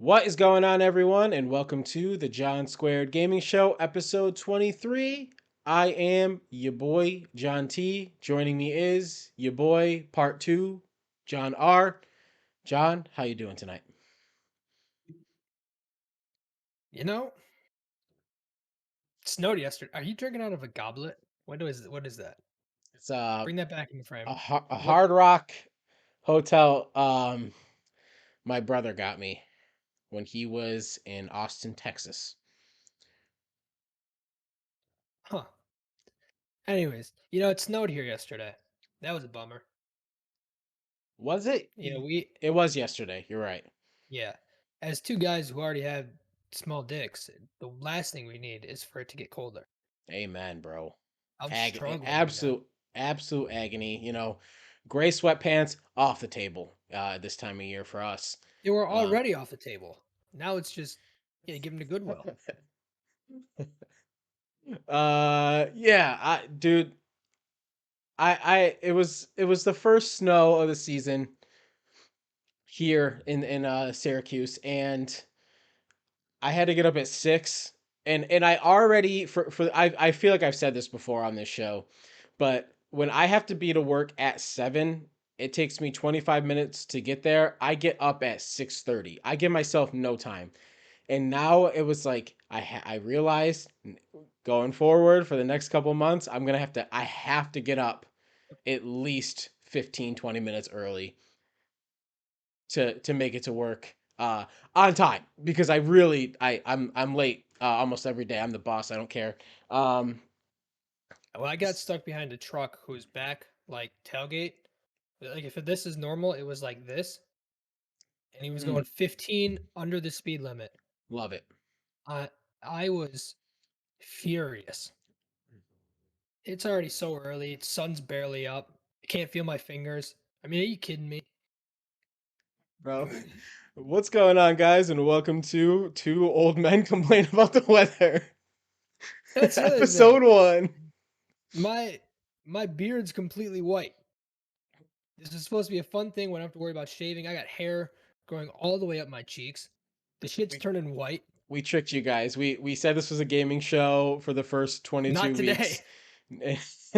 What is going on, everyone, and welcome to the John Squared Gaming Show, episode 23. I am your boy, John T. Joining me is your boy, part 2, John R. John, how you doing tonight? You know, it snowed yesterday. Are you drinking out of a goblet? What is that? It's Bring that back in the frame. a What? Hard Rock hotel my brother got me when he was in Austin, Texas. Huh. Anyways, it snowed here yesterday. That was a bummer. Was it? You know, we It was yesterday. You're right. yeah, as two guys who already have small dicks, the last thing we need is for it to get colder. Amen, bro. I'm struggling right now. Absolute agony. Gray sweatpants off the table this time of year for us. They were Um, already off the table. Now it's just give them to Goodwill. yeah, dude, it was the first snow of the season here in Syracuse, and I had to get up at 6, and I already for I feel like I've said this before on this show, but when I have to be to work at 7, it takes me 25 minutes to get there. I get up at 6:30. I give myself no time. And now it was like I realized going forward for the next couple months, I have to get up at least 15 20 minutes early to make it to work on time, because I'm late almost every day. I'm the boss. I don't care. Um Well, I got stuck behind a truck whose back like tailgate. Like if this is normal, it was like this, and he was mm, going 15 under the speed limit. love it. I I was furious. It's already so early. Sun's barely up. I can't feel my fingers. I mean, are you kidding me? Bro, what's going on, guys, and welcome to Two Old Men Complain About the Weather. That's the other thing. Episode 1. My my beard's completely white. This is supposed to be a fun thing when I don't have to worry about shaving. I got hair going all the way up my cheeks. The shit's we, turning white. we tricked you guys. We said this was a gaming show for the first Not 22 today. weeks.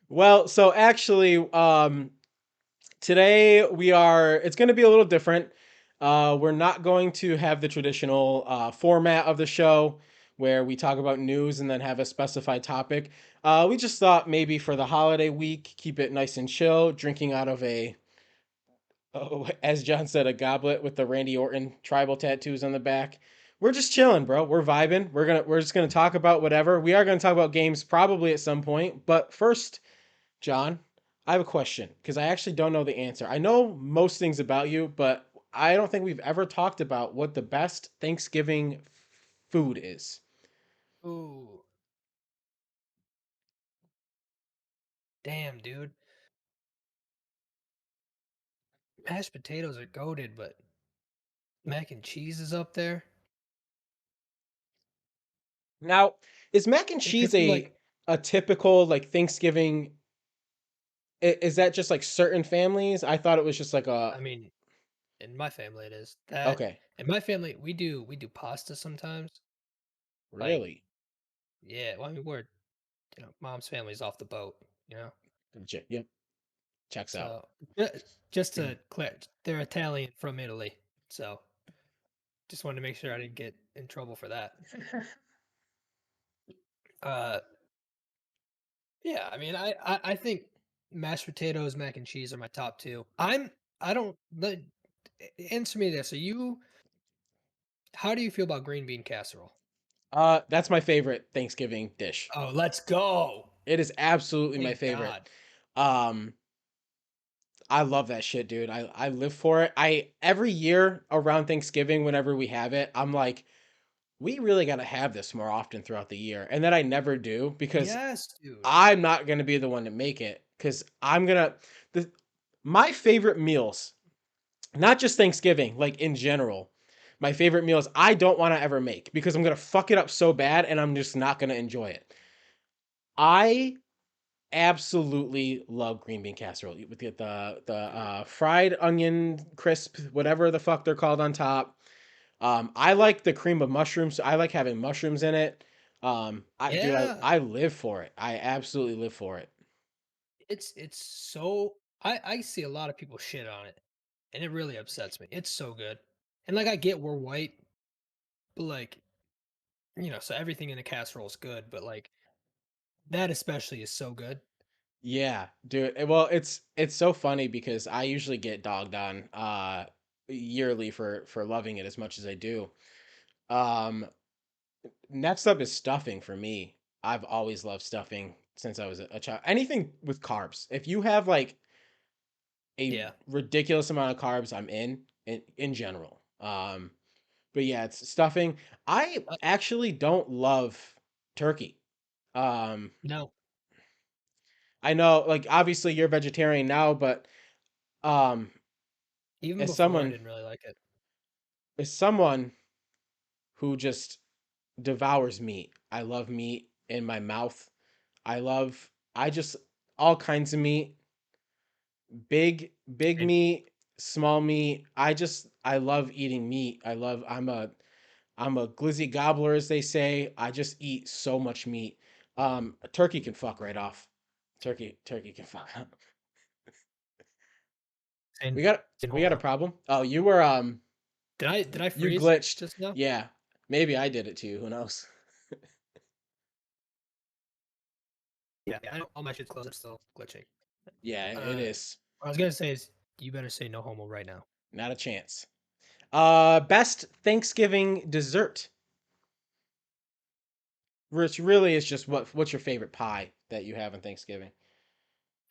Well, so actually, today it's going to be a little different. We're not going to have the traditional format of the show where we talk about news and then have a specified topic. We just thought maybe for the holiday week, keep it nice and chill, drinking out of as John said, a goblet with the Randy Orton tribal tattoos on the back. We're just chilling, bro. We're vibing. We're just gonna talk about whatever. We are gonna talk about games probably at some point, but first, John, I have a question because I actually don't know the answer. I know most things about you, but I don't think we've ever talked about what the best Thanksgiving food is. Ooh, damn, dude. Mashed potatoes are goaded, but mac and cheese is up there. Now, is mac and If you're cheese from like, a typical like Thanksgiving? Is that just like certain families? I thought it was just like a I mean, in my family it is that. okay, In my family, we do pasta sometimes. Like, really. yeah. Well, I mean, mom's family's off the boat. You know, Yep, checks out. so just to clear, they're Italian from Italy. So just wanted to make sure I didn't get in trouble for that. Uh, yeah. I mean, I think mashed potatoes, mac and cheese are my top two. I don't let answer me this. How do you feel about green bean casserole? That's my favorite Thanksgiving dish. Oh, let's go. It is absolutely my Thank favorite. God. Um, I love that shit, dude. I live for it. I every year around Thanksgiving, whenever we have it, I'm like, we really gotta have this more often throughout the year, and then I never do because Yes, dude. I'm not gonna be the one to make it because I'm gonna the my favorite meals, not just Thanksgiving, like in general. My favorite meals I don't want to ever make because I'm gonna fuck it up so bad and I'm just not gonna enjoy it. I absolutely love green bean casserole with the fried onion crisp, whatever the fuck they're called on top. I like the cream of mushrooms. I like having mushrooms in it. Yeah, I live for it. I absolutely live for it. it's so I see a lot of people shit on it, and it really upsets me. It's so good. And like I get we're white, but like, so everything in a casserole is good, but like that especially is so good. Yeah, dude. Well, it's so funny because I usually get dogged on yearly for loving it as much as I do. Um, Next up is stuffing for me. I've always loved stuffing since I was a child. Anything with carbs. If you have like a Yeah. ridiculous amount of carbs, I'm in general. But yeah, it's stuffing. I Uh, actually don't love turkey. Um, no, I know, like obviously you're vegetarian now, but um, even as before I someone didn't really like it. as someone who just devours meat, I love meat in my mouth. I just all kinds of meat, big And meat, small meat. I love eating meat. I'm a glizzy gobbler, as they say. I just eat so much meat. A turkey can fuck right off. Turkey can fuck up. and We got a problem. Oh, you were did I you freeze glitched. just now? Yeah, maybe I did it too. Who knows? Yeah, all my shit's closed. I'm still glitching. Yeah, it Uh, is. what I was gonna say is you better say no homo right now. Not a chance. Best Thanksgiving dessert, which really is just what's your favorite pie that you have on Thanksgiving?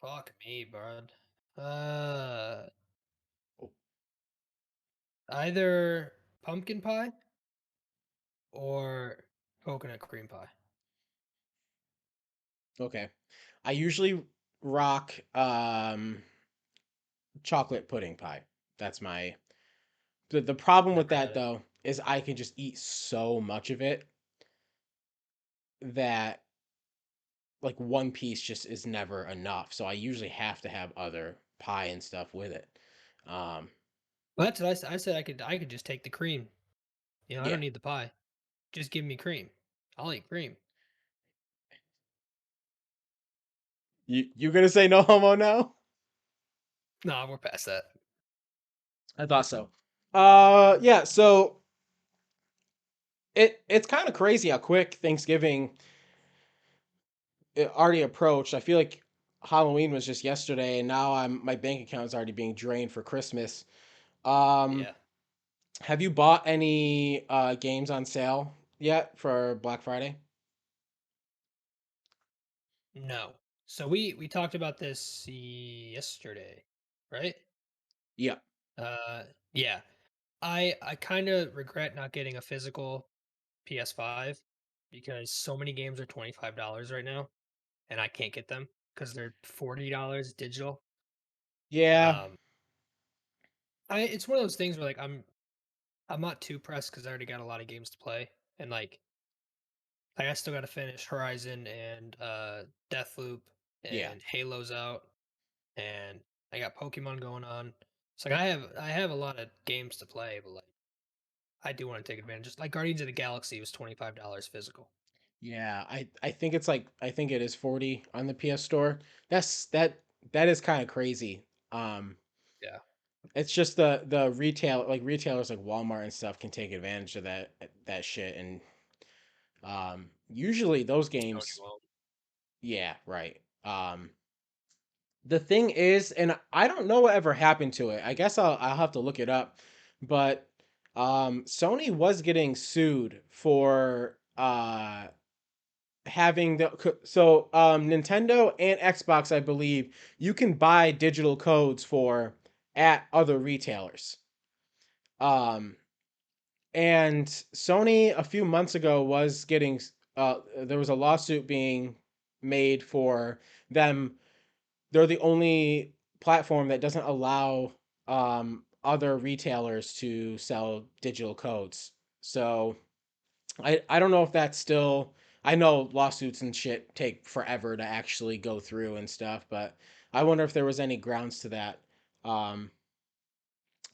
Fuck me, bud. Uh, Oh, Either pumpkin pie or coconut cream pie. okay. I usually rock chocolate pudding pie. That's my the problem with Never that had it. though is I can just eat so much of it that like one piece just is never enough. So I usually have to have other pie and stuff with it. Um, Well, that's what I said. I could just take the cream. I yeah. don't need the pie. Just give me cream. I'll eat cream. You gonna say no homo now? No, we're past that. I thought so. Yeah, so it's kind of crazy how quick Thanksgiving it already approached. I feel like Halloween was just yesterday, and now my bank account is already being drained for Christmas. Um, Yeah. have you bought any games on sale yet for Black Friday? No. So we talked about this yesterday, right? Yeah, Yeah. I kind of regret not getting a physical PS5 because so many games are $25 right now and I can't get them because they're $40 digital. yeah, Um I It's one of those things where like I'm not too pressed because I already got a lot of games to play. And like I still gotta finish Horizon and Deathloop yeah. and Halo's out and I got Pokemon going on. So like I have a lot of games to play, but like I do want to take advantage. Just like Guardians of the Galaxy was $25 physical. Yeah, I think it's like I think it is 40 on the PS Store. That is kind of crazy. Um Yeah. it's just the retail like retailers like Walmart and stuff can take advantage of that shit and usually those Sony games won't. yeah, right. The thing is and I don't know what ever happened to it. I guess I'll have to look it up. But Sony was getting sued for having Nintendo and Xbox, I believe, you can buy digital codes for at other retailers. Um, and Sony a few months ago was getting there was a lawsuit being made for them. They're the only platform that doesn't allow other retailers to sell digital codes. So I don't know if that's still. I know lawsuits and shit take forever to actually go through and stuff, but I wonder if there was any grounds to that. Um,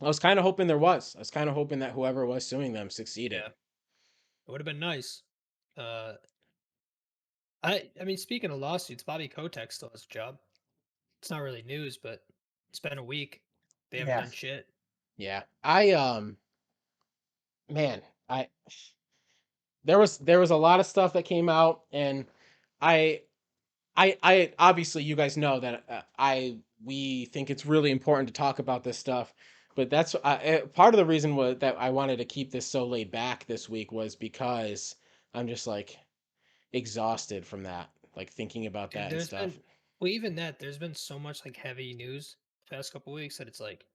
I was kind of hoping there was. I was kind of hoping that whoever was suing them Yeah, succeeded. it would have been nice. Uh, I mean, speaking of lawsuits, Bobby Kotick still has a job. It's not really news, but it's been a week. They haven't Yeah. done shit. Yeah. Man, I there was a lot of stuff that came out, and I I obviously you guys know that I we think it's really important to talk about this stuff, but that's part of the reason was that I wanted to keep this so laid back this week was because I'm just like exhausted from that, like thinking about Dude, that and there's stuff. been well, even that, there's been so much like heavy news the past couple weeks that it's like,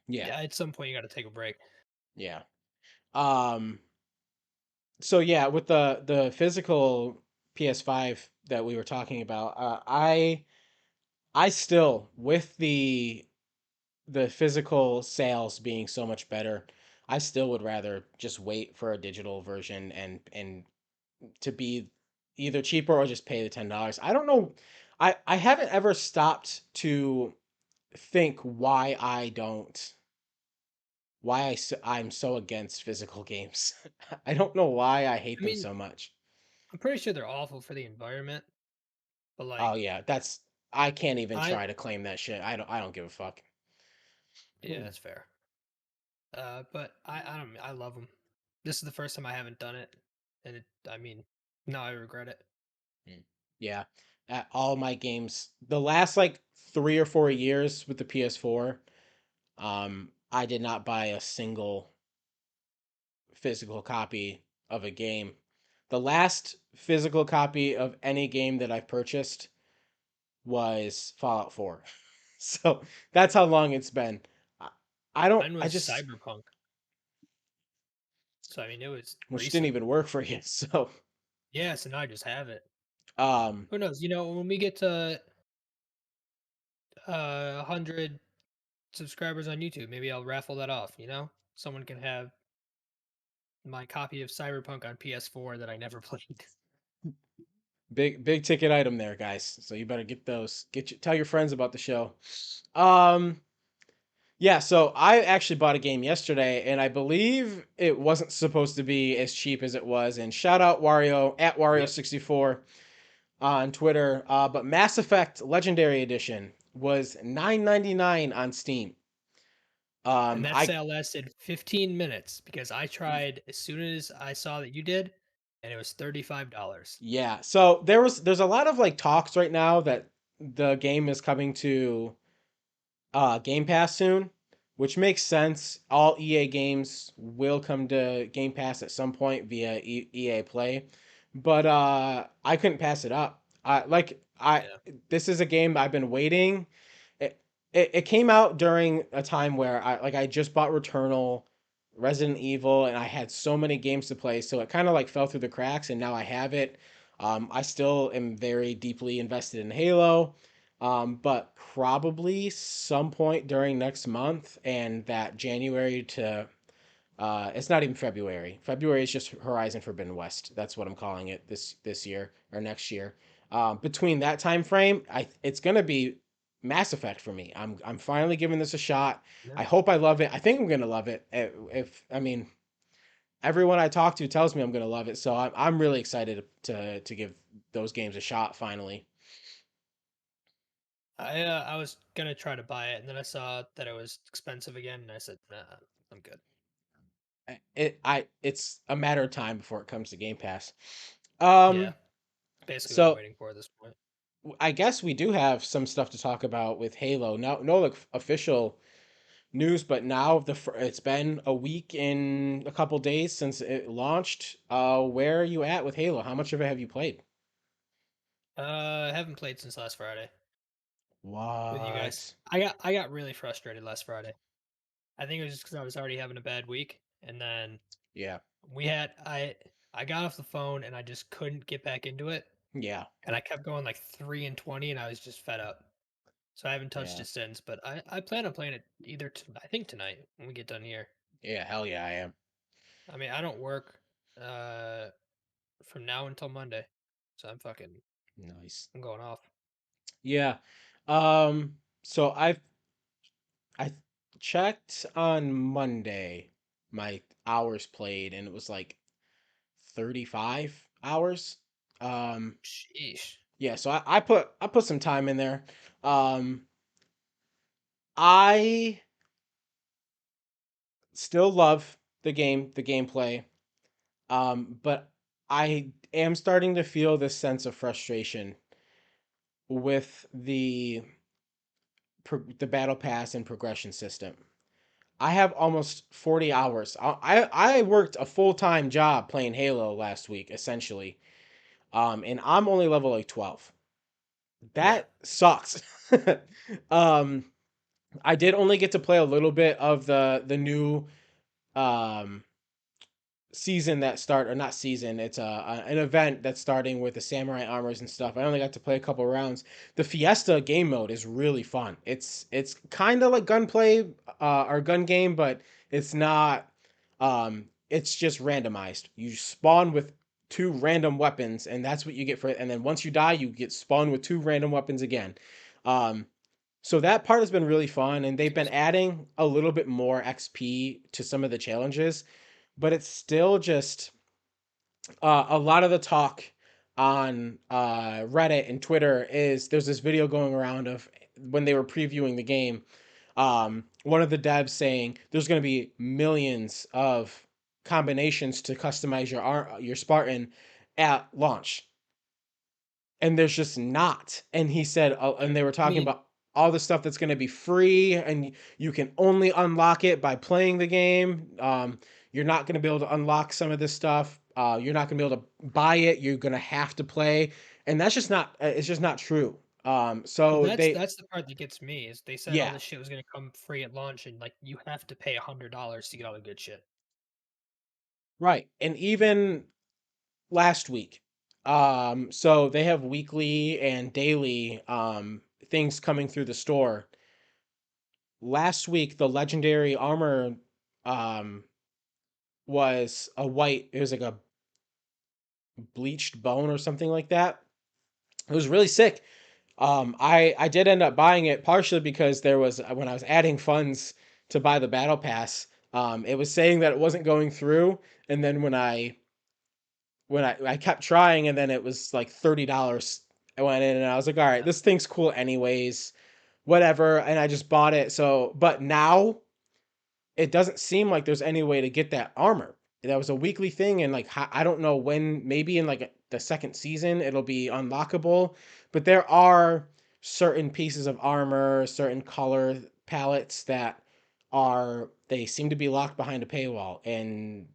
Yeah, yeah, at some point you got to take a break. yeah. Um. So yeah, with the physical PS5 that we were talking about, I still with the physical sales being so much better, I still would rather just wait for a digital version and to be either cheaper or just pay the $10. I don't know. I haven't ever stopped to think I'm so against physical games. I don't know why I hate I them mean, so much. I'm pretty sure they're awful for the environment, but Oh like, yeah, that's I can't even I, try to claim that shit. I don't give a fuck. yeah, that's fair. But I don't, I love them. This is the first time I haven't done it, and I mean, now I regret it. Mm. Yeah. All my games, the last like 3 or 4 years with the PS4, I did not buy a single physical copy of a game. The last physical copy of any game that I've purchased was Fallout 4. So that's how long it's been. I, I don't, Mine I was just, Cyberpunk, so I mean, it was which didn't recent. even work for you. So, Yeah, so now I just have it. um, Who knows? You know, when we get to 100 subscribers on YouTube, maybe I'll raffle that off. You know, someone can have my copy of Cyberpunk on PS4 that I never played. big ticket item there, guys. So you better get those. Tell your friends about the show. Um, Yeah, so I actually bought a game yesterday, and I believe it wasn't supposed to be as cheap as it was. And shout out Wario at Yep. Wario64 on Twitter. But Mass Effect Legendary Edition was 9.99 on Steam. And that I sale lasted 15 minutes because I tried as soon as I saw that you did, and it was $35. Yeah, so there's a lot of like talks right now that the game is coming to Game Pass soon, which makes sense. All EA games will come to Game Pass at some point via EA Play, but I couldn't pass it up. I Yeah. this is a game I've been waiting. It came out during a time where I just bought Returnal, Resident Evil, and I had so many games to play, so it kind of like fell through the cracks, and now I have it. I still am very deeply invested in Halo. But probably some point during next month and that January to it's not even February. February is just Horizon Forbidden West. That's what I'm calling it this year or next year. Between that time frame, it's gonna be Mass Effect for me. I'm finally giving this a shot. Yeah. I hope I love it. I think I'm gonna love it. If I mean everyone I talk to tells me I'm gonna love it, so I'm really excited to give those games a shot finally. I was gonna try to buy it, and then I saw that it was expensive again, and I said, nah, I'm good. It's a matter of time before it comes to Game Pass. Yeah, Um, basically what I'm so waiting for at this point. I guess we do have some stuff to talk about with Halo. No like official news, but now it's been a week in a couple days since it launched. Where are you at with Halo? How much of it have you played? I haven't played since last Friday with you guys. What? I got really frustrated last Friday. I think it was just because I was already having a bad week, and then Yeah, we had I got off the phone and I just couldn't get back into it, yeah, and I kept going like 3 and 20, and I was just fed up. So I haven't touched yeah, it since, but I plan on playing it either I think tonight when we get done here. yeah. Hell yeah, I am. I mean, I don't work uh from now until Monday, so Nice. I'm going off. Yeah. So I've I checked on Monday my hours played, and it was like 35 hours. Um, Sheesh. yeah, so I put some time in there. Um, I still love the gameplay. But I am starting to feel this sense of frustration with the battle pass and progression system. I have almost 40 hours. I worked a full-time job playing Halo last week, essentially. And I'm only level like 12. Yeah. That sucks. um, I did only get to play a little bit of the new um season that start or not season, it's an event that's starting with the samurai armors and stuff. I only got to play a couple rounds. The Fiesta game mode is really fun. It's kind of like gunplay or gun game, but it's not. It's just randomized. You spawn with two random weapons, and that's what you get for it. And then once you die, you get spawned with two random weapons again. um so that part has been really fun, and they've been Interesting. adding a little bit more XP to some of the challenges, but it's still just a lot of the talk on Reddit and Twitter is there's this video going around of when they were previewing the game. One of the devs saying there's going to be millions of combinations to customize your Spartan at launch, and there's just not. And he said, and they were I talking mean, about all the stuff that's going to be free, and you can only unlock it by playing the game. You're not going to be able to unlock some of this stuff. You're not going to be able to buy it. You're going to have to play, and that's just not. It's just not true. well, So that's they, that's the part that gets me is they said all yeah, this shit was gonna come free at launch, and like you have to pay $100 to get all the good shit. right. And even last week, so they have weekly and daily things coming through the store. Last week, the legendary armor um was a white, it was like a bleached bone or something like that. It was really sick. I did end up buying it partially because there was when I was adding funds to buy the battle pass, it was saying that it wasn't going through, and then when I kept trying, and then it was like $30. I went in and I was like, all right, Yeah. this thing's cool anyways, whatever, and I just bought it. So, but now it doesn't seem like there's any way to get that armor. That was a weekly thing, and like I don't know when. Maybe in like the second season it'll be unlockable, but there are certain pieces of armor, certain color palettes that they seem to be locked behind a paywall, and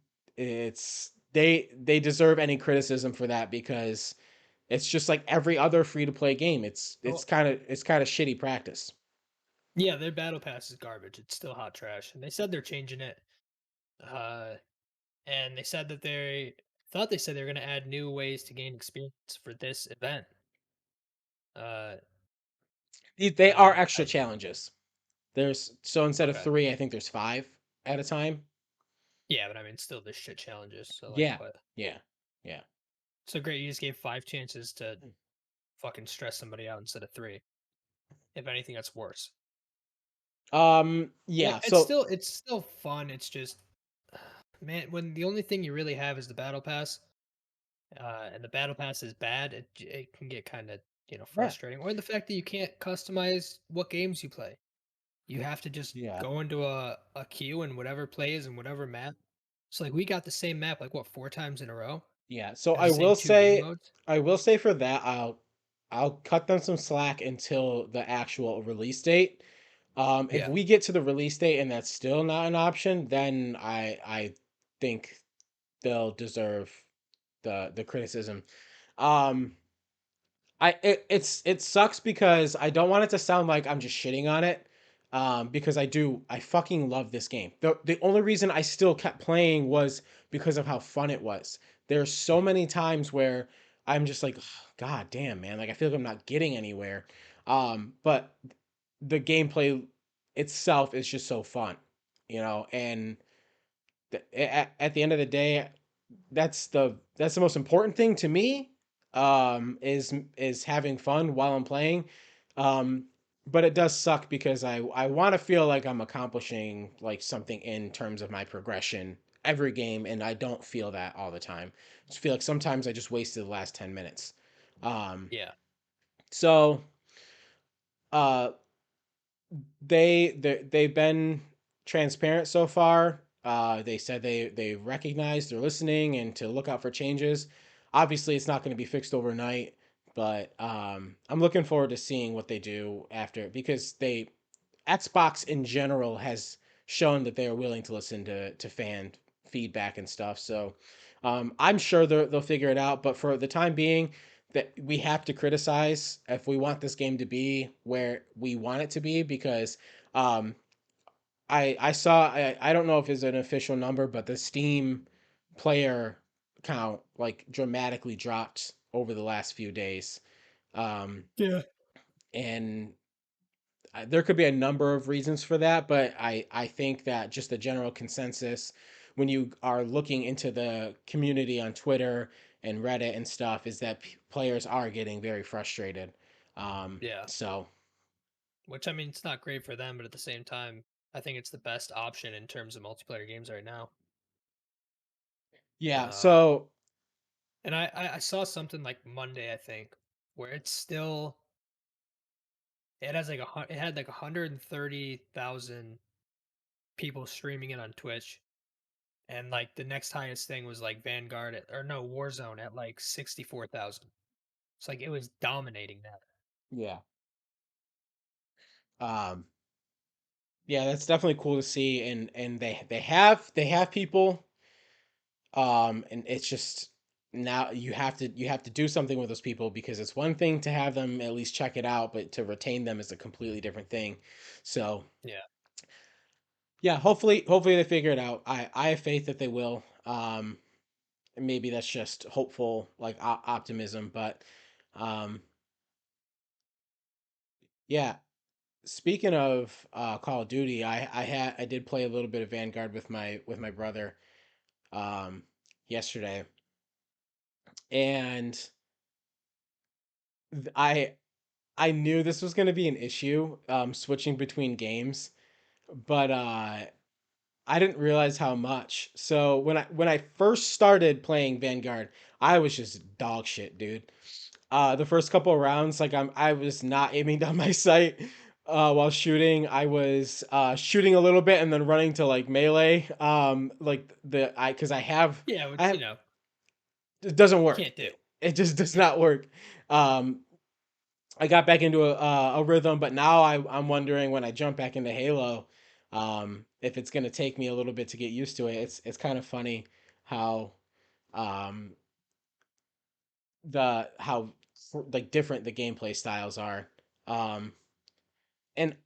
they deserve any criticism for that because it's just like every other free to play game. It's it's Well, kind of it's kind of shitty practice. yeah, their battle pass is garbage. It's still hot trash, and they said they're changing it. Uh, and they said that they thought they said they were gonna add new ways to gain experience for this event. Uh, They are extra I challenges. There's so instead of okay. three, I think there's five at a time. Yeah, but I mean, still, there's shit challenges. So like, Yeah, what? yeah, yeah. So great, you just gave 5 chances to fucking stress somebody out instead of three. If anything, that's worse. Yeah. It's still fun. It's just, man, when the only thing you really have is the battle pass, and the battle pass is bad, it can get kind of Yeah, frustrating. Or the fact that you can't customize what games you play. You have to just yeah, go into a queue and whatever plays and whatever map. So like we got the same map like what 4 times in a row yeah. So and the same two game modes. I will say for that, I'll cut them some slack until the actual release date. If Yeah. we get to the release date and that's still not an option, then I think they'll deserve the criticism. Um, it sucks because I don't want it to sound like I'm just shitting on it. Because I fucking love this game. The only reason I still kept playing was because of how fun it was. There's so Yeah. many times where I'm just like, "Ugh, God damn, man, like I feel like I'm not getting anywhere. But the gameplay itself is just so fun, and at the end of the day, that's the most important thing to me, is having fun while I'm playing. um but it does suck because I want to feel like I'm accomplishing like something in terms of my progression every game, and I don't feel that all the time. I just feel like sometimes I just wasted the last 10 minutes. Um, Yeah. so uh they've been transparent so far. They said they recognize they're listening and to look out for changes. Obviously, it's not going to be fixed overnight, but I'm looking forward to seeing what they do after because they Xbox in general has shown that they are willing to listen to fan feedback and stuff. So I'm sure they'll figure it out. But for the time being, that we have to criticize if we want this game to be where we want it to be because um, I saw I don't know if it's an official number, but the Steam player count like dramatically dropped over the last few days. Um, Yeah. and there could be a number of reasons for that, but I think that just the general consensus when you are looking into the community on Twitter and Reddit and stuff is that players are getting very frustrated. Yeah. So Which I mean, it's not great for them, but at the same time, I think it's the best option in terms of multiplayer games right now. yeah, Um, so and I saw something like Monday, I think, where it's still it has like it had like 130,000 people streaming it on Twitch, and like the next highest thing was like Vanguard or no Warzone at like 64,000. It's like it was dominating that. yeah, um, yeah, that's definitely cool to see, and they have people, and it's just now you have to do something with those people because it's one thing to have them at least check it out, but to retain them is a completely different thing. So Yeah, yeah, hopefully they figure it out. I have faith that they will. Maybe that's just hopeful like optimism, but um, yeah. Speaking of Call of Duty, I did play a little bit of Vanguard with my brother um, yesterday, and I I knew this was going to be an issue switching between games, but I didn't realize how much. So when I first started playing Vanguard, I was just dog shit, dude. The first couple of rounds, like I was not aiming down my sight while shooting. I was shooting a little bit and then running to like melee. Like the I because yeah, I which have it doesn't you work. can't do. It just does not work. Um, I got back into a rhythm, but now I'm wondering when I jump back into Halo, if it's gonna take me a little bit to get used to it. It's kind of funny how um, how like different the gameplay styles are. Um, and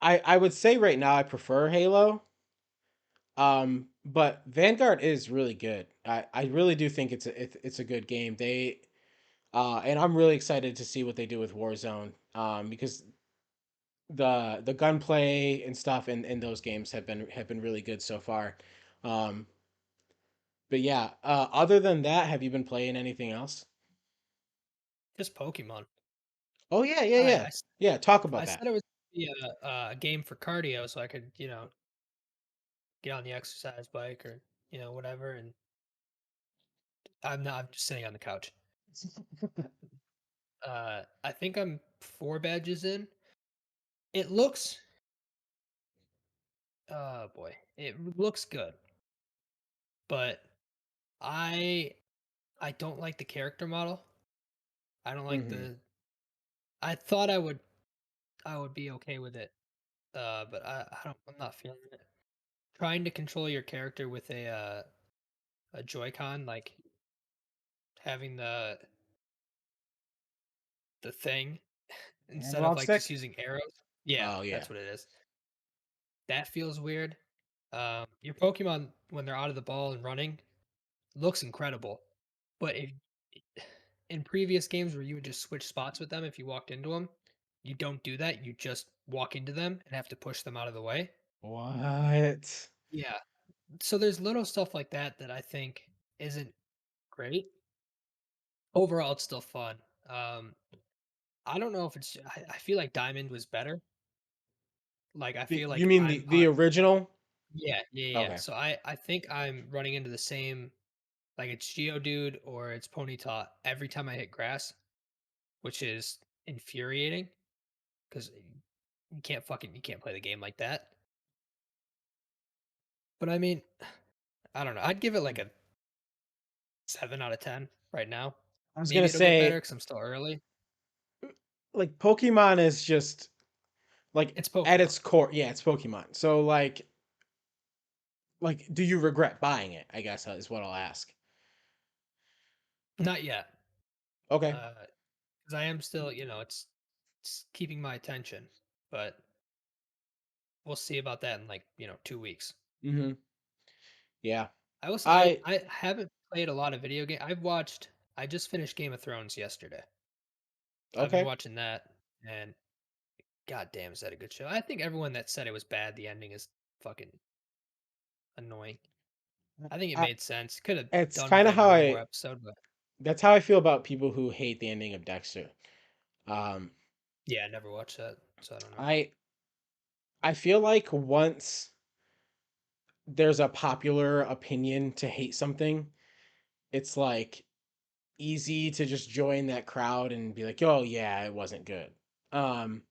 I would say right now I prefer Halo. But Vanguard is really good. I really do think it's a good game. And I'm really excited to see what they do with Warzone. Because the gunplay and stuff in those games have been really good so far. Um, but yeah, other than that, have you been playing anything else? Just Pokemon. Oh yeah, yeah, I, yeah, I s- yeah. Talk I about that. said it was be a game for cardio, so I could get on the exercise bike or whatever. And I'm not. I'm just sitting on the couch. I think I'm 4 badges in. It looks. Oh boy, it looks good, but I I don't like the character model. I don't like Hmm. the. I thought I would be okay with it, but I don't. I'm not feeling it. Trying to control your character with a Joy-Con, like having the thing instead of Analog like just stick. using arrows. Yeah, Oh yeah. that's what it is. That feels weird. Your Pokemon when they're out of the ball and running looks incredible, but if in previous games where you would just switch spots with them if you walked into them, you don't do that. You just walk into them and have to push them out of the way. What? Yeah. So there's little stuff like that that I think isn't great. Overall, it's still fun. I don't know if it's I feel like Diamond was better. Like, I feel You like mean I'm the original? yeah, yeah, yeah. Okay. So I think I'm running into the same like it's Geodude or it's Ponyta every time I hit grass, which is infuriating because you can't play the game like that. But I mean, I don't know. I'd give it like a 7 out of 10 right now. I was gonna Maybe it'll get better say, because I'm still early. like, Pokemon is just like It's at Pokemon. its core, yeah, it's Pokemon. So like, do you regret buying it? I guess is what I'll ask. Not yet. Okay. Because I am still, it's keeping my attention, but we'll see about that in like 2 weeks. Mm-hmm. Yeah. I also I I haven't played a lot of video game. I just finished Game of Thrones yesterday. I've been okay. watching that, and god damn, is that a good show? I think everyone that said it was bad, the ending is fucking annoying. I think it I made sense. Could have it's done with kind of like how one more I episode, but that's how I feel about people who hate the ending of Dexter. Um, yeah, I never watched that, so I don't know. I I feel like once there's a popular opinion to hate something, it's like easy to just join that crowd and be like, "Oh yeah, it wasn't good." Um,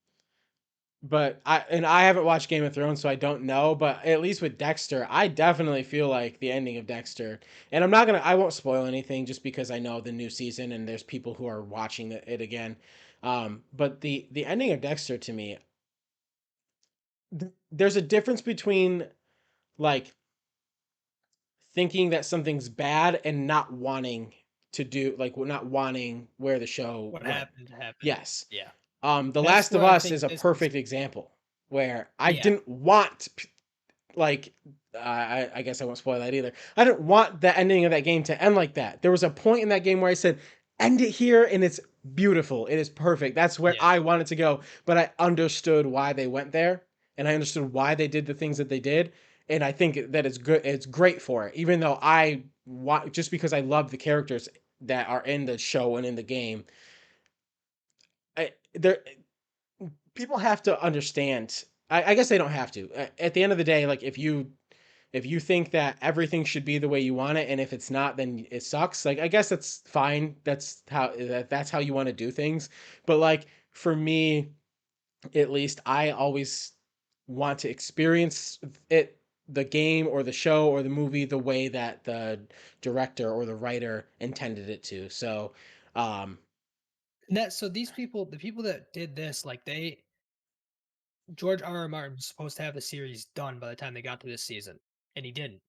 but I haven't watched Game of Thrones, so I don't know. But at least with Dexter, I definitely feel like the ending of Dexter, and I won't spoil anything just because I know the new season and there's people who are watching it again. But the ending of Dexter to me, there's a difference between like thinking that something's bad and not wanting to do like not wanting where the show What went. happened happened. Yes. Yeah, The that's Last of where I Us think is a this is. perfect example where I Yeah, didn't want like I guess I won't spoil that either. I didn't want the ending of that game to end like that. There was a point in that game where I said, "End it here," and it's beautiful. It is perfect. That's where yeah. I wanted to go. But I understood why they went there, and I understood why they did the things that they did. And I think that it's good. It's great for it, even though I want just because I love the characters that are in the show and in the game. There, people have to understand. I guess they don't have to. At the end of the day, like if you think that everything should be the way you want it and if it's not then it sucks, like I guess that's fine. That's how you want to do things. But like for me at least, I always want to experience it, the game or the show or the movie, the way that the director or the writer intended it to. So And that so these people, the people that did this, like George R. R. Martin was supposed to have the series done by the time they got to this season, and he didn't.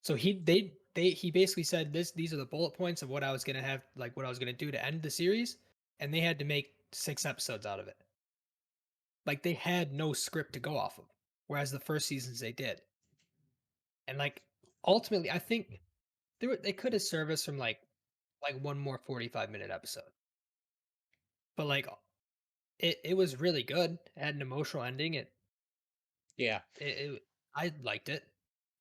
So he basically said these are the bullet points of what I was gonna have, like what I was gonna do to end the series, and they had to make 6 episodes out of it. Like they had no script to go off of, whereas the first seasons they did. And like ultimately, I think they could have serviced from like one more 45-minute episode, but like it was really good. It had an emotional ending. yeah. It I liked it.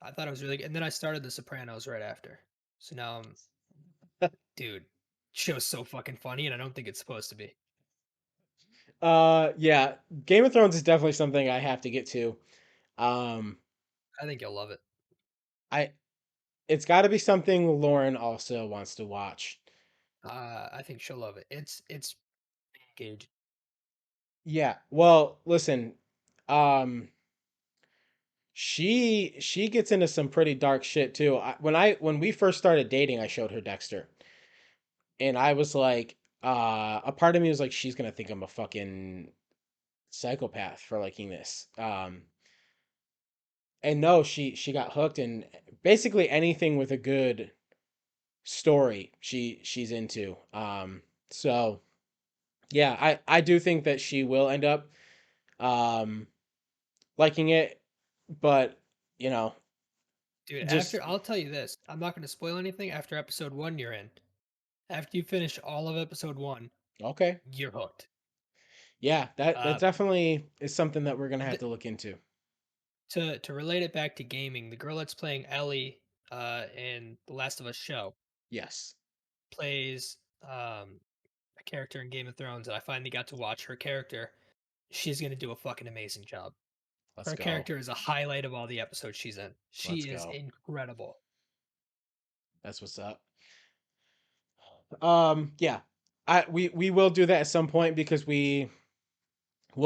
I thought it was really good, and then I started The Sopranos right after. So now I'm dude, show's so fucking funny, and I don't think it's supposed to be. Yeah, Game of Thrones is definitely something I have to get to. Um I think you'll love it. I It's got to be something Lauren also wants to watch. I think she'll love it. It's engaging. Yeah. Well, listen, um she gets into some pretty dark shit too. When we first started dating, I showed her Dexter. And I was like a part of me was like she's going to think I'm a fucking psychopath for liking this. And no, she got hooked and basically anything with a good story she's into. So yeah, I do think that she will end up um liking it, but you know, Dude, just I'll tell you this. I'm not going to spoil anything. After episode 1 you're in. After you finish all of episode 1, okay. you're hooked. Yeah, that Uh definitely is something that we're gonna have th- to look into. to relate it back to gaming, the girl that's playing Ellie in The Last of Us show Yes. plays I character in Game of Thrones, and I finally got to watch her character. She's gonna do a fucking amazing job. Let's Her go. character is a highlight of all the episodes she's in. Let's She is go. incredible. That's what's up. Yeah. We will do that at some point because we'll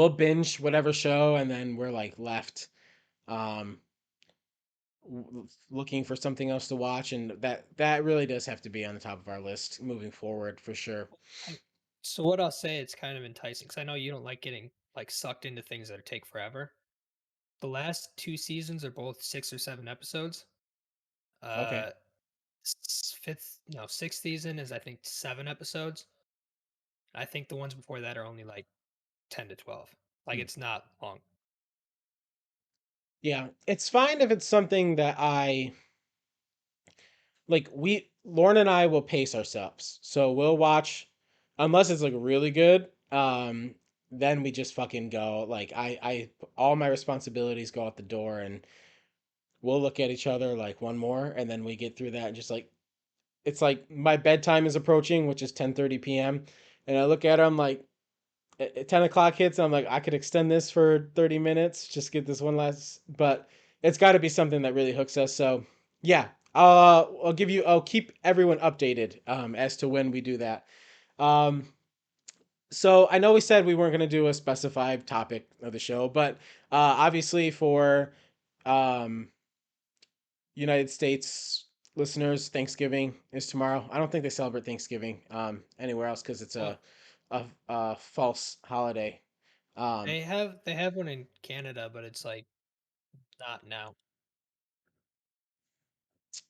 binge whatever show and then we're like left um looking for something else to watch, and that really does have to be on the top of our list moving forward for sure. I, so what I'll say, it's kind of enticing because I know you don't like getting like sucked into things that take forever. The last two seasons are both 6 or 7 episodes. Okay. Uh, fifth, no, sixth season is I think 7 episodes. I think the ones before that are only like 10 to 12. Like Hmm. it's not long. Yeah, it's fine if it's something that I like. We Lauren and I will pace ourselves, so we'll watch unless it's like really good. Then we just fucking go. Like I all my responsibilities go out the door, and we'll look at each other like one more, and then we get through that. And just like it's like my bedtime is approaching, which is 10:30 p.m., and I look at him like 10 o'clock hits, and I'm like, I could extend this for 30 minutes, just get this one last, but it's got to be something that really hooks us. So yeah, I'll keep everyone updated as to when we do that. Um, so I know we said we weren't going to do a specified topic of the show, but obviously for um, United States listeners, Thanksgiving is tomorrow. I don't think they celebrate Thanksgiving anywhere else because it's Well, a false holiday. Um, they have one in Canada, but it's like not now.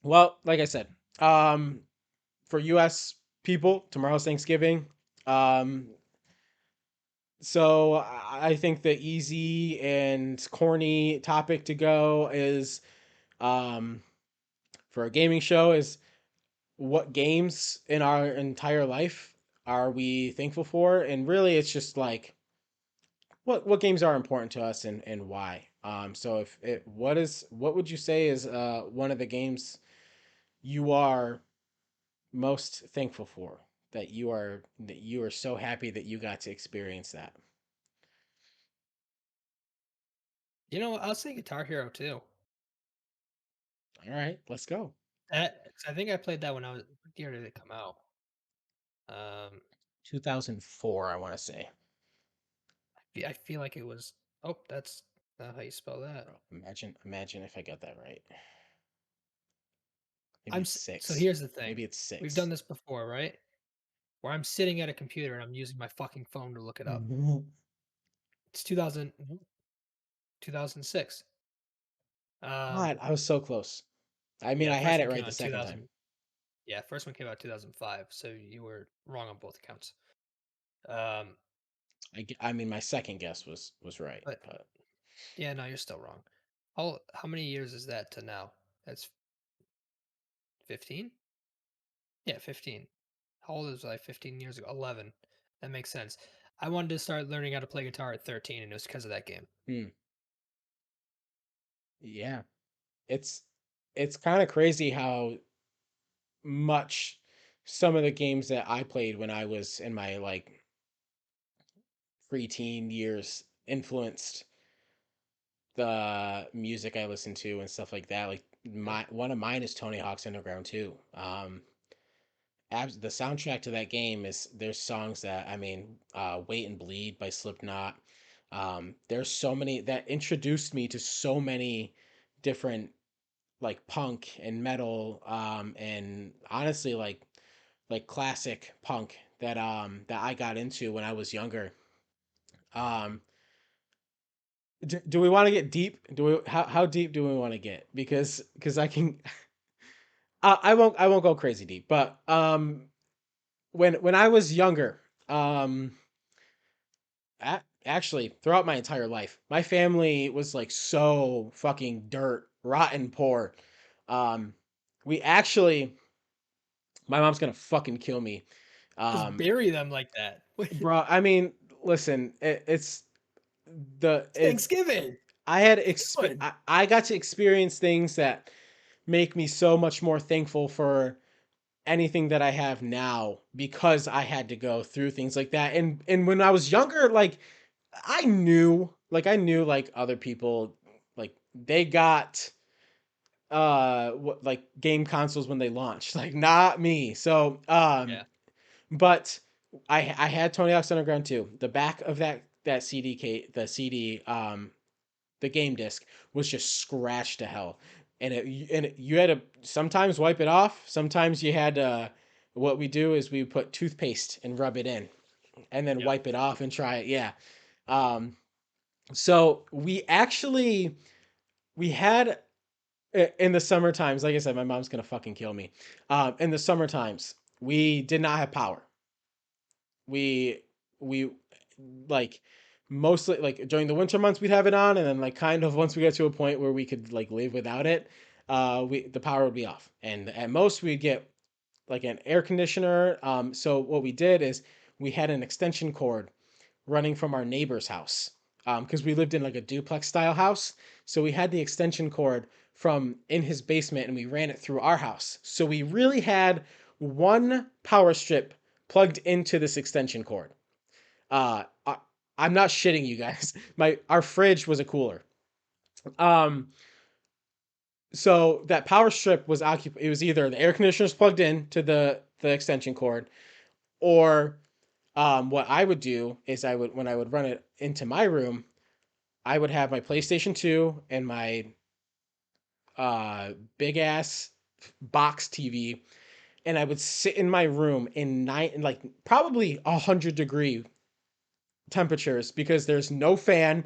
well, like I said, um, for U.S. people, tomorrow's Thanksgiving. Um, so I think the easy and corny topic to go is um, for a gaming show is what games in our entire life are we thankful for? And really, it's just like what games are important to us and why. So if it what would you say is one of the games you are most thankful for that you are so happy that you got to experience that? I'll say Guitar Hero too. All right, let's go. 'Cause I think I played that when I was. What year did it come out? Um, 2004, I want to say. I feel like it was. Oh, that's not how you spell that. Bro, imagine if I got that right. Maybe it's So six. here's the thing. Maybe it's We've done six. this before, right? Where I'm sitting at a computer and I'm using my fucking phone to look it up. God, It's 2006. Um, I was so close. I mean, yeah, I the had first it one came right out the in second time. 2000. Yeah, first one came out 2005, so you were wrong on both accounts. Um, I mean, my second guess was right, but but yeah, no, you're still wrong. How many years is that to now? That's 15? Yeah, 15. How old was I 15 years ago? 11. That makes sense. I wanted to start learning how to play guitar at 13, and it was because of that game. hmm, yeah, it's it's kind of crazy how much some of the games that I played when I was in my like preteen years influenced the music I listened to and stuff like that. Like Yep. my one of mine is Tony Hawk's Underground too. The soundtrack to that game is there's songs that I mean, Wait and Bleed by Slipknot. There's so many that introduced me to so many different like punk and metal, and honestly like classic punk that I got into when I was younger. Um, do we want to get deep? Do we how deep do we want to get? Because I can I won't go crazy deep, but when I was younger, actually throughout my entire life, my family was like so fucking dirt, rotten poor. Um, we actually, my mom's gonna fucking kill me. Just Um, bury them like that. bro, I mean, listen, It's it's Thanksgiving. I had Good. I got to experience things that make me so much more thankful for anything that I have now because I had to go through things like that. And when I was younger, like I knew like other people, like they got what like game consoles when they launched, like not me. So Yeah. but I had Tony Hawk's Underground 2. The back of that the CD the game disc was just scratched to hell. You had to sometimes wipe it off. Sometimes you had to, what we do is we put toothpaste and rub it in and then Yep. wipe it off and try it. Yeah. Um, so we had in the summer times, like I said, my mom's gonna fucking kill me. In the summer times, we did not have power. We we like mostly like during the winter months we'd have it on, and then like kind of once we get to a point where we could like live without it, we the power would be off, and at most we'd get like an air conditioner. So what we did is we had an extension cord running from our neighbor's house, because we lived in like a duplex style house. So we had the extension cord from in his basement and we ran it through our house. So we really had one power strip plugged into this extension cord. I, I'm not shitting you guys. Our fridge was a cooler. Um, so that power strip was occupied. It was either the air conditioners plugged in to the extension cord, or what I would do is I would when I would run it into my room, I would have my PlayStation 2 and my big ass box TV, and I would sit in my room in like probably 100-degree temperatures because there's no fan,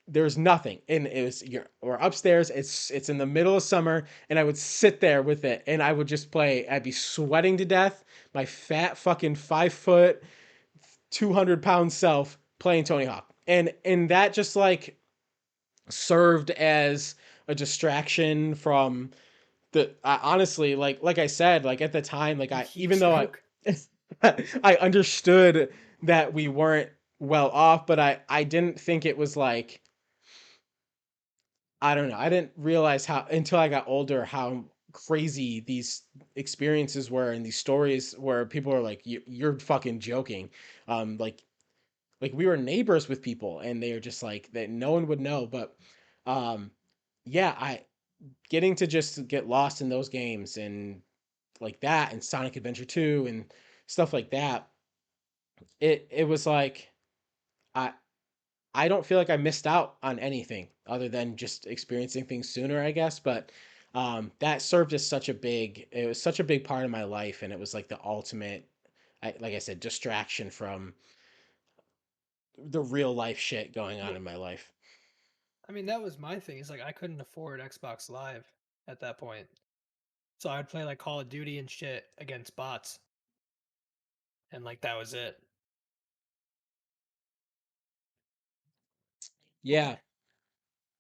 there's nothing, and it was we're upstairs. It's in the middle of summer, and I would sit there with it, and I would just play. I'd be sweating to death. My fat fucking 5 foot, 200 pound self playing Tony Hawk, and that just like served as a distraction from the honestly like I said like at the time like The I heat even though stroke. I understood that we weren't well off, but I didn't think it was like I don't know. I didn't realize how until I got older how crazy these experiences were and these stories where people are like you're fucking joking. Like we were neighbors with people and they are just like that no one would know, but um yeah, I getting to just get lost in those games and like that and Sonic Adventure 2 and stuff like that. It was like I I don't feel like I missed out on anything other than just experiencing things sooner, I guess, but that served as such a big it was such a big part of my life, and it was like the ultimate like I said distraction from the real life shit going on Yeah. in my life. I mean, that was my thing. Is like I couldn't afford Xbox Live at that point, so I'd play like Call of Duty and shit against bots, and like that was it. Well, Yeah.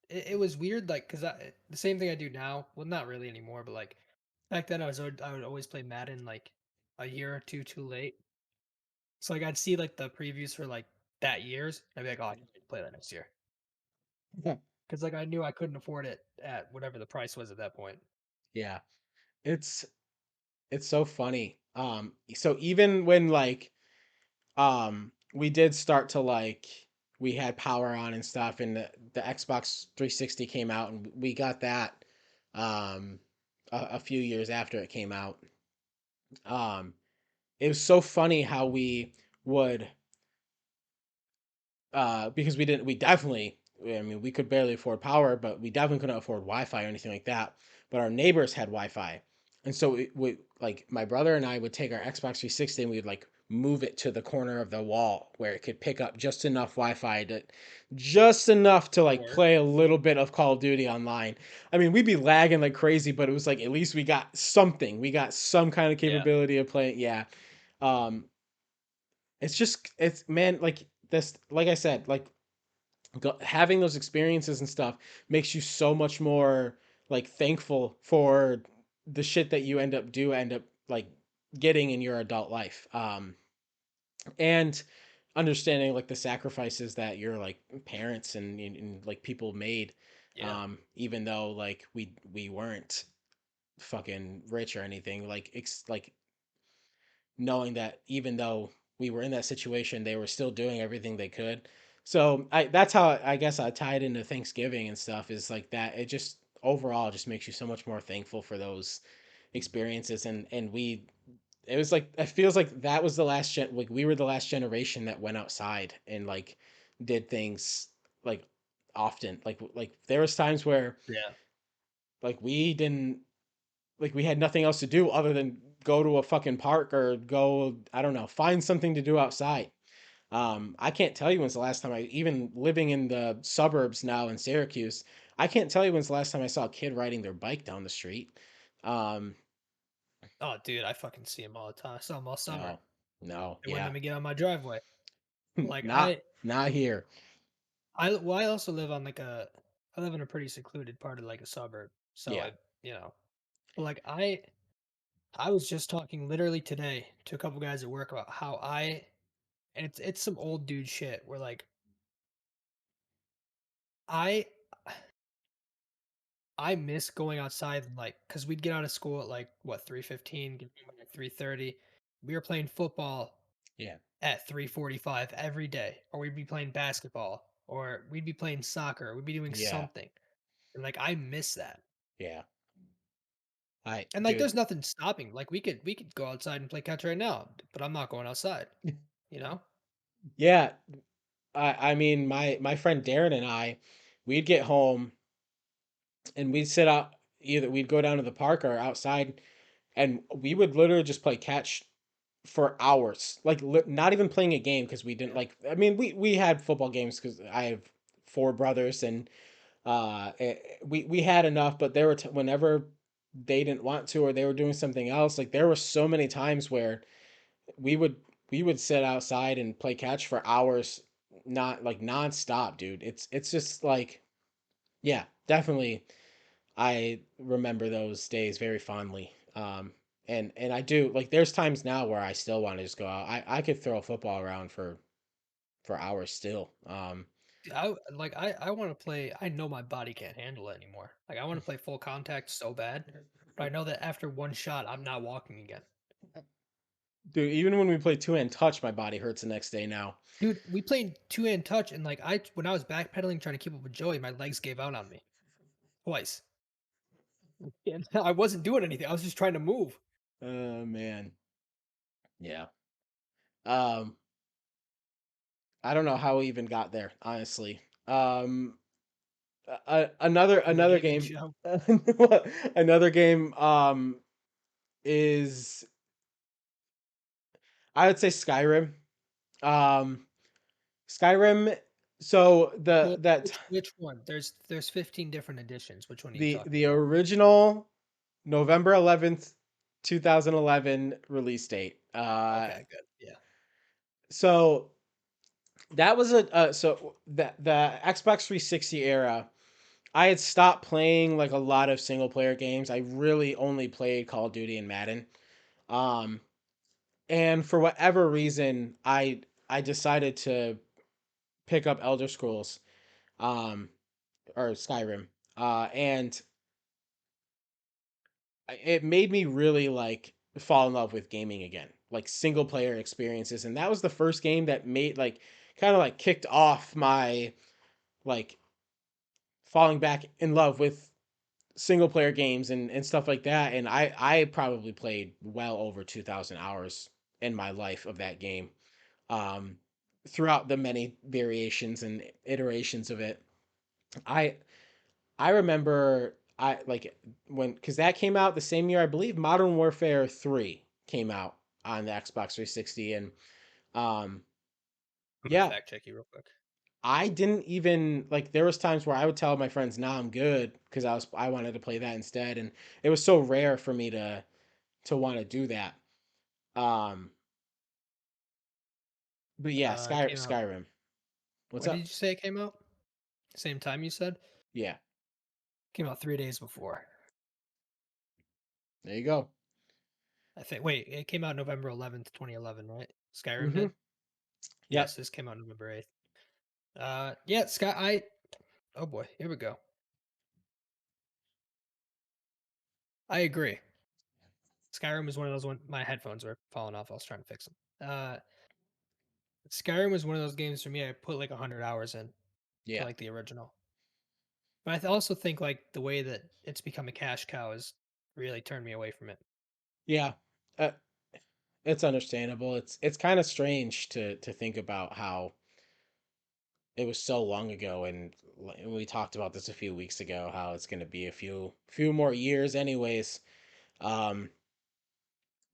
it was weird, like because the same thing I do now. Well, not really anymore, but like back then, I would always play Madden like a year or two too late. So like I'd see like the previews for like that year's. I'd be like, oh, I need to play that next year because like I knew I couldn't afford it at whatever the price was at that point. Yeah. It's it's so funny. So even when like we did start to like we had power on and stuff and the Xbox 360 came out and we got that um a few years after it came out. Um it was so funny how we would because we definitely, I mean, we could barely afford power, but we definitely couldn't afford Wi-Fi or anything like that. But our neighbors had Wi-Fi, and so we like my brother and I would take our Xbox 360 and we'd like move it to the corner of the wall where it could pick up just enough Wi-Fi to just enough to like Work. play a little bit of Call of Duty online. I mean, we'd be lagging like crazy, but it was like at least we got something. We got some kind of Yeah. capability of playing. Yeah. Um, it's just it's man like this like I said like having those experiences and stuff makes you so much more like thankful for the shit that you end up like getting in your adult life, and understanding like the sacrifices that your like parents and like people made, Yeah. even though like we weren't fucking rich or anything like like knowing that even though we were in that situation, they were still doing everything they could. So I that's how I guess I tie it into Thanksgiving and stuff is like that. It just overall just makes you so much more thankful for those experiences and we it was like it feels like that was the last like we were the last generation that went outside and like did things like often like there was times where Yeah. like we didn't like we had nothing else to do other than go to a fucking park or go I don't know find something to do outside. I can't tell you when's the last time I even living in the suburbs now in Syracuse. I can't tell you when's the last time I saw a kid riding their bike down the street. Um, Oh, dude, I fucking see them all the time. I saw them all summer. no, no, They wouldn't let yeah, me get on my driveway. Like not not here. I also live on like I live in a pretty secluded part of like a suburb. So Yeah, I, you know, but like I was just talking literally today to a couple guys at work about how and it's some old dude shit where like I I miss going outside and like because we'd get out of school at like what 3:15, get home at like 3:30. We were playing football yeah, at 3:45 every day, or we'd be playing basketball, or we'd be playing soccer, we'd be doing yeah, something. And like I miss that. yeah. I And like dude. there's nothing stopping. Like we could go outside and play catch right now, but I'm not going outside, you know? Yeah, I mean my friend Darren and I, we'd get home and we'd sit out either we'd go down to the park or outside and we would literally just play catch for hours. Like not even playing a game because we didn't Yeah. like I mean we had football games cuz I have four brothers and we had enough but there were whenever they didn't want to or they were doing something else like there were so many times where we would we would sit outside and play catch for hours not like nonstop dude it's just like yeah definitely I remember those days very fondly. And I do like there's times now where I still want to just go out. I could throw a football around for hours still. I want to play. I know my body can't handle it anymore. Like I want to play full contact so bad, but I know that after one shot, I'm not walking again. Dude, even when we play two-hand touch, my body hurts the next day now. Dude, we played two-hand touch, and like I when I was backpedaling trying to keep up with Joey, my legs gave out on me twice. And I wasn't doing anything. I was just trying to move. Man. Yeah. Um, I don't know how we even got there, honestly. The Another gaming game show. another game is I would say Skyrim. Um Skyrim. So Well, which one? There's 15 different editions. Which one are you talking the about? original November 11th, 2011 release date. Okay, good. Yeah. So that was a so the Xbox 360 era. I had stopped playing like a lot of single player games. I really only played Call of Duty and Madden. Um, and for whatever reason, I decided to pick up Elder Scrolls. Um, or Skyrim. And it made me really like fall in love with gaming again, like single player experiences. And that was the first game that made like kind of like kicked off my like falling back in love with single player games and stuff like that. And I probably played well over 2,000 hours in my life of that game. Um, throughout the many variations and iterations of it. I I remember I like when because that came out the same year I believe Modern Warfare 3 came out on the Xbox 360 and um I'm gonna yeah, fact check you real quick. I didn't even like there was times where I would tell my friends, "Nah, I'm good," because I wanted to play that instead and it was so rare for me to want to do that. Um but yeah, It came out. Skyrim. What's When did you up? say it came out? Same time you said? Yeah. Came out 3 days before. There you go. I think. Wait, it came out November 11th, 2011, right? Skyrim Mhm. did. Yes, Yep. this came out November 8th. Yeah, Sky. Oh boy, here we go. I agree. Skyrim was one of those one my headphones were falling off. I was trying to fix them. Skyrim was one of those games for me. I put like 100 hours in to Yeah. like the original. But also think like the way that it's become a cash cow has really turned me away from it. Yeah. Uh, it's understandable. It's kind of strange to think about how it was so long ago, and we talked about this a few weeks ago, how it's going to be a few more years anyways. Um,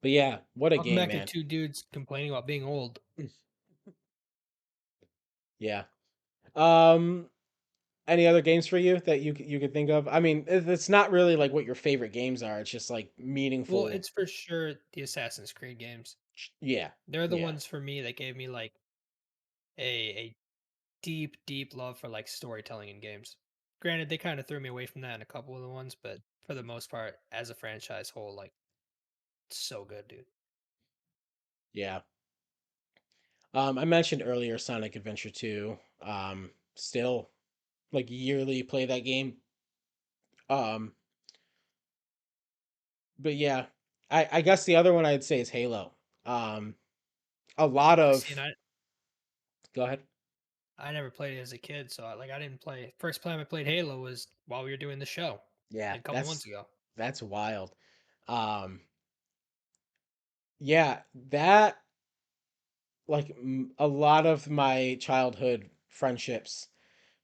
but yeah, what a Welcome game, back to man. two dudes complaining about being old. Yeah. Um, any other games for you that you could think of? I mean, it's not really like what your favorite games are. It's just like Well, meaningful. it's for sure the Assassin's Creed games. Yeah. They're the Yeah. ones for me that gave me like a deep, deep love for like storytelling in games. Granted, they kind of threw me away from that in a couple of the ones, but for the most part, as a franchise whole, like so good, dude. Yeah. I mentioned earlier Sonic Adventure 2. Still like yearly play that game. Um, but yeah, I guess the other one I'd say is Halo. Um, a lot See, and of I Go ahead. I never played it as a kid, so I didn't play. First time I played Halo was while we were doing the show, Yeah, like a couple months ago. that's wild. Um, yeah, that like a lot of my childhood friendships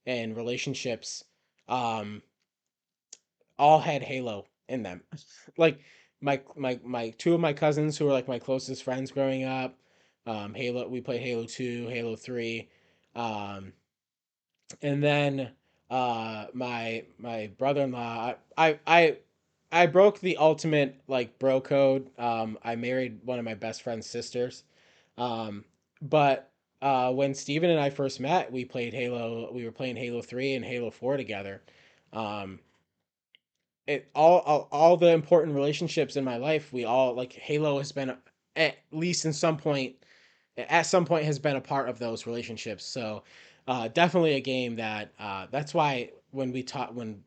and relationships um all had Halo in them. Like my two of my cousins who were like my closest friends growing up, Halo we played Halo 2, Halo 3. Um and then my brother-in-law I broke the ultimate like bro code. I married one of my best friend's sisters. Um but when Steven and I first met, we were playing Halo 3 and Halo 4 together. Um it all the important relationships in my life, we all like Halo has been at least in some point at some point has been a part of those relationships. So definitely a game that that's why when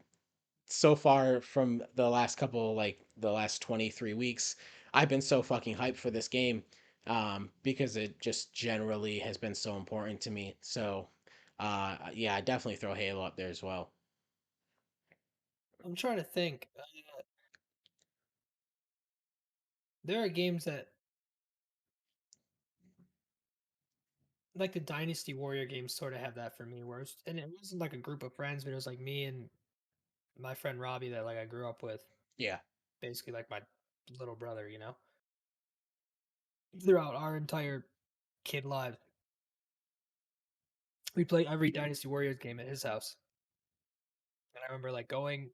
so far from the last couple like the last 23 weeks, I've been so fucking hyped for this game because it just generally has been so important to me. So yeah, I definitely throw Halo up there as well. I'm trying to think. There are games that like the Dynasty Warrior games sort of have that for me, and it wasn't like a group of friends, but it was like me and my friend Robbie that like I grew up with, Yeah. basically like my little brother, you know, throughout our entire kid lives. We play every Dynasty Warriors game at his house. And I remember like going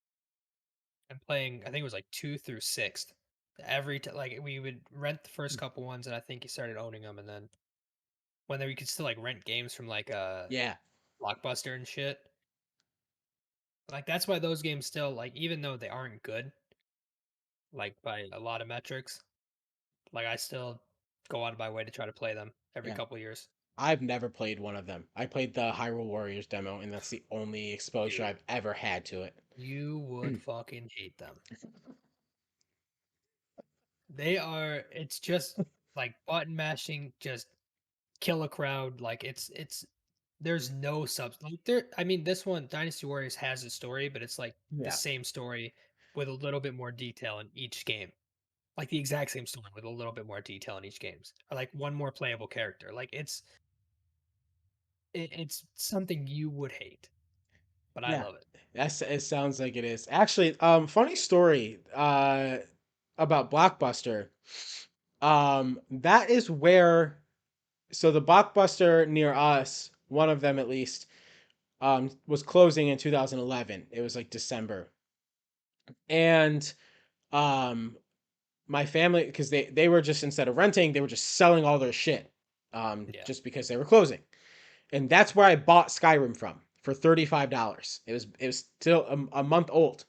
and playing, I think it was like 2 through 6th. Like we would rent the first couple ones and I think he started owning them and then when there you could still like rent games from like Yeah. Blockbuster and shit. Like that's why those games still like even though they aren't good like by a lot of metrics, like I still go out of my way to try to play them every Yeah. couple years. I've never played one of them. I played the Hyrule Warriors demo, and that's the only exposure Dude, I've ever had to it. you would fucking hate them. They are it's just like button mashing, just kill a crowd. Like it's there's no like there I mean this one Dynasty Warriors has a story, but it's like the Yeah. same story with a little bit more detail in each game. Like the exact same story with a little bit more detail in each games. Or like one more playable character. Like it's something you would hate, but I Yeah. love it. That's it sounds like it is. Actually, funny story about Blockbuster. That is where so the Blockbuster near us, one of them at least, was closing in 2011. It was like December. And um my family because they were just instead of renting, they were just selling all their shit Yeah. just because they were closing. And that's where I bought Skyrim from for $35. It was still a month old.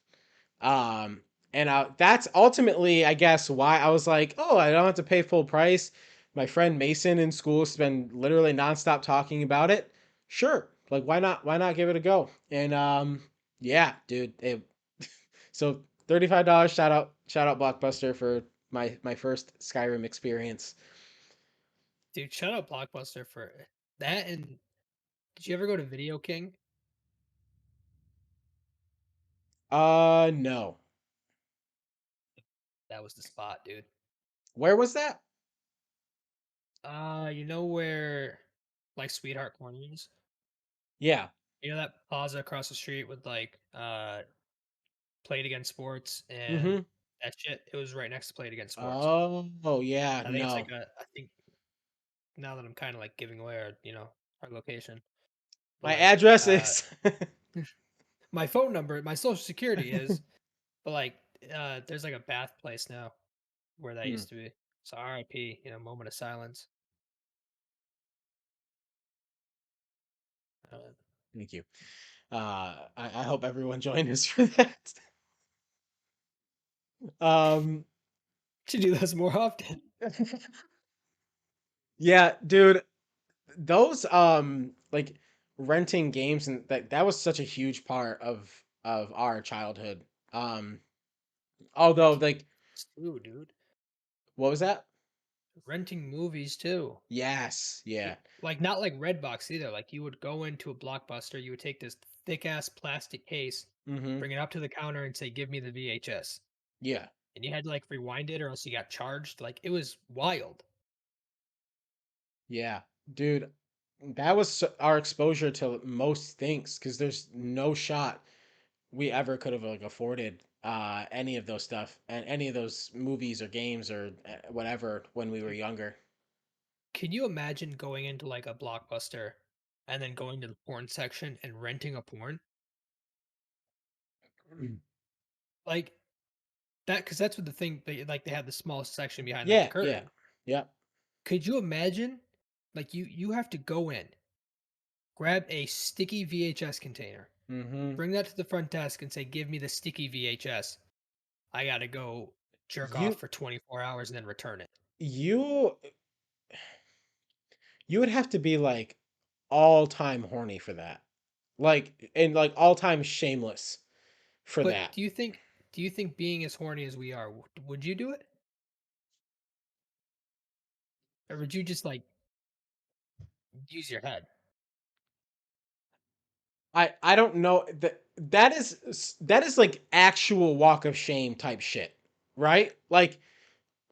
Um, and that's ultimately, I guess, why I was like, oh, I don't have to pay full price. My friend Mason in school has been literally nonstop talking about it. Sure, like why not? Why not give it a go? And yeah, dude. So $35. Shout out Blockbuster for my first Skyrim experience. Dude, shout out Blockbuster for that. And did you ever go to Video King? No. That was the spot, dude. Where was that? You know where like Sweetheart Corner is? Yeah. You know that plaza across the street with like Played Against Sports and Mm-hmm. that shit? It was right next to Played Against Sports. Oh, yeah. I think it's like No. I think now that I'm kind of like giving away our location, but My like address is. my phone number, my social security is, but like there's like a bath place now where that Hmm, used to be. So RIP, moment of silence. Uh, thank you. I hope everyone joined us for that. Um, should do this more often. yeah, dude, those like renting games and that was such a huge part of our childhood. Although Renting like too, dude. what was that? Renting movies too. Yes, yeah. Like not like Redbox either. Like you would go into a Blockbuster, you would take this thick ass plastic case, Mm-hmm. bring it up to the counter, and say, "Give me the VHS." Yeah. And you had to like rewind it, or else you got charged. Like it was wild. Yeah. Dude, that was our exposure to most things because there's no shot we ever could have like afforded any of those stuff and any of those movies or games or whatever when we were Dude, younger. can you imagine going into like a Blockbuster and then going to the porn section and renting a porn? Mm. Like that, because that's what the thing they had the small section behind like the Yeah, yeah. curtain. Yeah. Could you imagine? Like you have to go in, grab a sticky VHS container, Mhm. bring that to the front desk and say, "Give me the sticky VHS." I gotta go jerk off You for 24 hours and then return it. you you would have to be like all-time horny for that. Like and like all-time shameless for But that. do you think being as horny as we are, would you do it? Or would you just like use your head? I don't know that is like actual walk of shame type shit, right? Like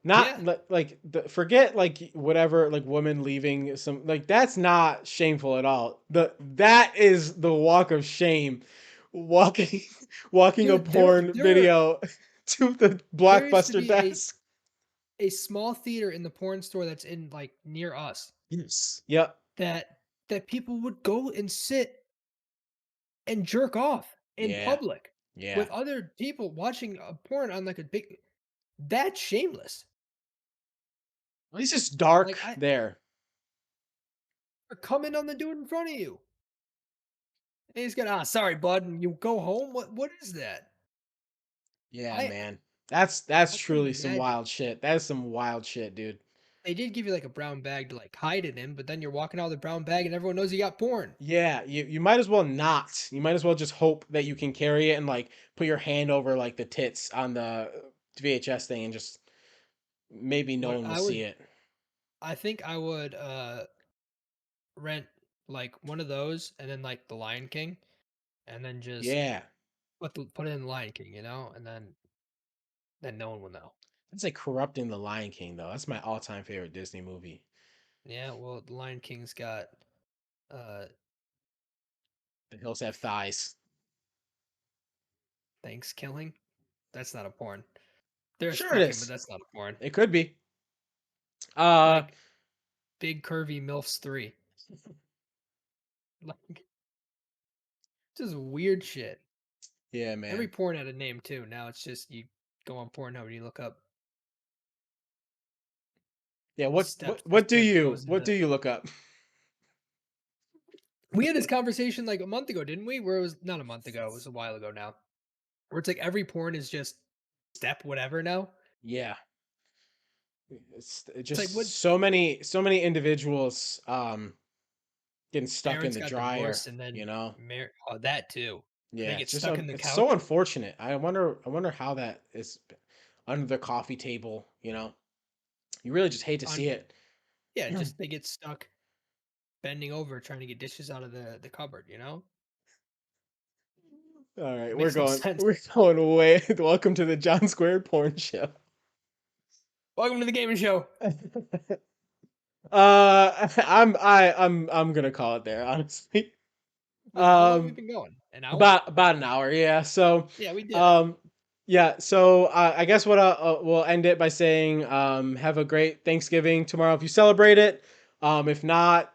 not Yeah. like forget like whatever like woman leaving some like that's not shameful at all. That is the walk of shame. Walking walking a Dude, there porn there video to the there used to Blockbuster be desk. a small theater in the porn store that's in like near us Yes. Yep. that people would go and sit and jerk off in Yeah. public Yeah. with other people watching a porn on like a big that's shameless. At least it's dark Like I there. come in on the dude in front of you. And he's gonna, sorry, bud, and you go home. What is that? Yeah, I man. That's I couldn't truly some imagine. wild shit. That is some wild shit, dude. They did give you like a brown bag to like hide it in, but then you're walking out with a brown bag and everyone knows you got porn. Yeah, you might as well not. You might as well just hope that you can carry it and like put your hand over like the tits on the VHS thing and just maybe no What one will see it. I think I would rent like one of those and then like the Lion King and then just Yeah. put it in the Lion King, and then no one will know. That's like corrupting the Lion King though. That's my all-time favorite Disney movie. Yeah, well, the Lion King's got uh The hills have thighs. thanks killing. That's not a porn. There's Sure it fucking, but is. that's not a porn. It could be. Uh Like big curvy MILFs 3. Like just weird shit. yeah, Every man. porn had a name too. Now it's just you go on Pornhub and you look up Yeah, steps that goes what into. do you look up? We had this conversation like a month ago, didn't we? Where it was not a month ago, it was a while ago now. Where it's like every porn is just step whatever now. Yeah. It's It's like just what so many individuals getting stuck in parents the got dryer, divorced and then you know? oh, that too. And they Yeah, get it's just stuck in the it's so couch. unfortunate. I wonder how that is under the coffee table. You really just hate to see On it. Yeah, All just they get stuck bending over trying to get dishes out of the cupboard, you know? right, It we're makes no going sense. we're going away. Welcome to the John Squared Porn Show. Welcome to the gaming show. I'm gonna call it there, honestly. How long we Um, been going? An hour? about an hour, yeah. So, Yeah, we did it. um, yeah. So I guess what we'll end it by saying, have a great Thanksgiving tomorrow if you celebrate it. If not,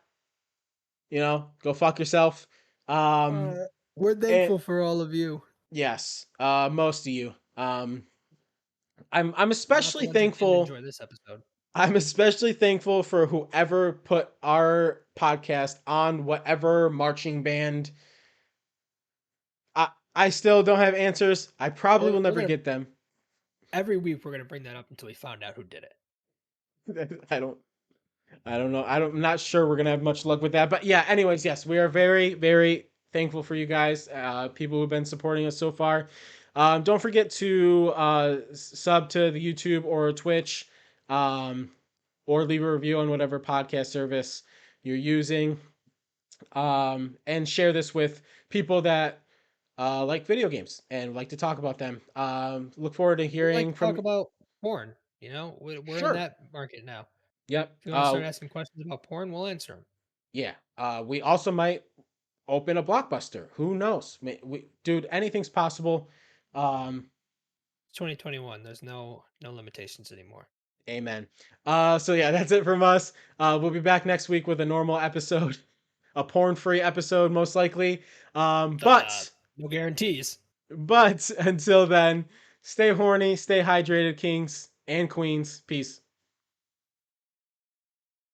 go fuck yourself. Um, We're and thankful for all of you, yes, most of you. I'm not the especially ones that didn't thankful. enjoy this episode. I'm especially thankful for whoever put our podcast on whatever marching band. I still don't have answers. I probably will Well, we're never gonna get them. every week we're gonna bring that up until we found out who did it. I don't I don't know. I'm not sure we're gonna have much luck with that. But yeah, anyways, yes, we are very, very thankful for you guys, people who've been supporting us so far. Don't forget to sub to the YouTube or Twitch, um, or leave a review on whatever podcast service you're using, and share this with people that like video games and like to talk about them. Look forward to We like hearing to talk from. about porn. You know, we're in Sure. that market now. Yep. If you want to start asking questions about porn, we'll answer them. Yeah. We also might open a Blockbuster. Who knows? Dude, anything's possible. Um, It's 2021. There's no limitations anymore. amen. So yeah, that's it from us. We'll be back next week with a normal episode, a porn-free episode, most likely. Um, Uh, but no guarantees. but until then, stay horny, stay hydrated, kings and queens. Peace.